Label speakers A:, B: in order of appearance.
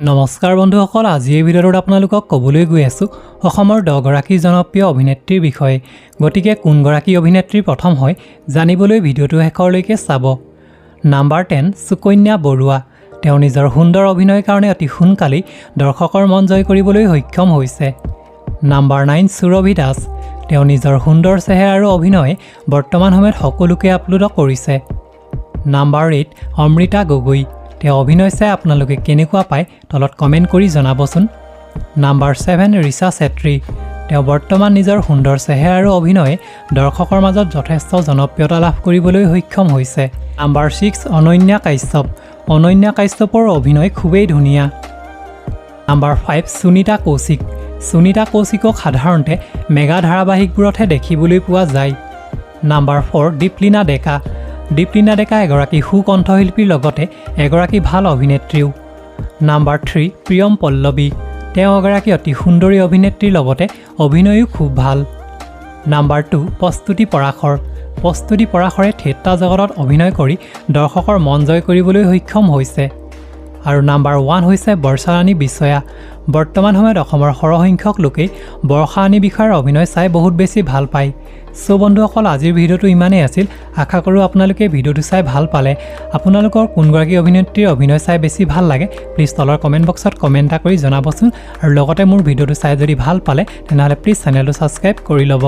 A: নমস্কাৰ বন্ধুসকল, আজি এই ভিডিঅ'টোত আপোনালোকক ক'বলৈ গৈ আছোঁ অসমৰ 10 গৰাকী জনপ্ৰিয় অভিনেত্ৰীৰ বিষয়ে। গতিকে কোনগৰাকী অভিনেত্ৰী প্ৰথম হয় জানিবলৈ ভিডিঅ'টো শেষলৈকে চাব। নাম্বাৰ 10 সুকন্যা বৰুৱা। তেওঁ নিজৰ সুন্দৰ অভিনয়ৰ কাৰণে অতি সোনকালেই দৰ্শকৰ মন জয় কৰিবলৈ সক্ষম হৈছে। নাম্বাৰ 9 সুৰভি দাস। তেওঁ নিজৰ সুন্দৰ চেহেৰা আৰু অভিনয়ে বৰ্তমান সময়ত সকলোকে আপ্লুত কৰিছে। নাম্বাৰ 8 অমৃতা গগৈ। তেওঁ অভিনয় চাই আপোনালোকে কেনেকুৱা পায় তলত কমেণ্ট কৰি জনাবচোন। নাম্বাৰ 7 ৰিচা চেত্ৰী। তেওঁ বৰ্তমান নিজৰ সুন্দৰ চেহেৰা আৰু অভিনয়ে দৰ্শকৰ মাজত যথেষ্ট জনপ্ৰিয়তা লাভ কৰিবলৈ সক্ষম হৈছে। নাম্বাৰ 6 অনন্যা কাশ্যপ। অনন্যা কাশ্যপৰ অভিনয় খুবেই ধুনীয়া। নাম্বাৰ 5 সুনিতা কৌশিক। সুনিতা কৌশিকক সাধাৰণতে মেগা ধাৰাবাহিকবোৰতহে দেখিবলৈ পোৱা যায়। নাম্বাৰ 4 দীপলিনা ডেকা। দীপলিনা ডেকা এগৰাকী সুকণ্ঠশিল্পীৰ লগতে এগৰাকী ভাল অভিনেত্ৰীও। নাম্বাৰ 3 প্ৰিয়ম পল্লৱী। তেওঁ এগৰাকী অতি সুন্দৰী অভিনেত্ৰীৰ লগতে অভিনয়ো খুব ভাল। নাম্বাৰ 2 প্ৰস্তুতি পৰাশৰ। প্ৰস্তুতি পৰাশৰে থিয়েটাৰ জগতত অভিনয় কৰি দৰ্শকৰ মন জয় কৰিবলৈ সক্ষম হৈছে। আৰু নাম্বাৰ 1 হৈছে বৰ্ষাৰাণী বিষয়া। বৰ্তমান সময়ত অসমৰ সৰহসংখ্যক লোকেই বৰ্ষাৰাণী বিষয়াৰ অভিনয় চাই বহুত বেছি ভাল পায়। সো বন্ধুসকল, আজিৰ ভিডিঅ'টো ইমানেই আছিল। আশা কৰোঁ আপোনালোকে ভিডিঅ'টো চাই ভাল পালে। আপোনালোকৰ কোনগৰাকী অভিনেত্ৰীৰ অভিনয় চাই বেছি ভাল লাগে প্লিজ তলৰ কমেণ্ট বক্সত কমেণ্ট এটা কৰি জনাবচোন। আৰু লগতে মোৰ ভিডিঅ'টো চাই যদি ভাল পালে তেনেহ'লে প্লিজ চেনেলটো ছাবস্ক্ৰাইব কৰি ল'ব।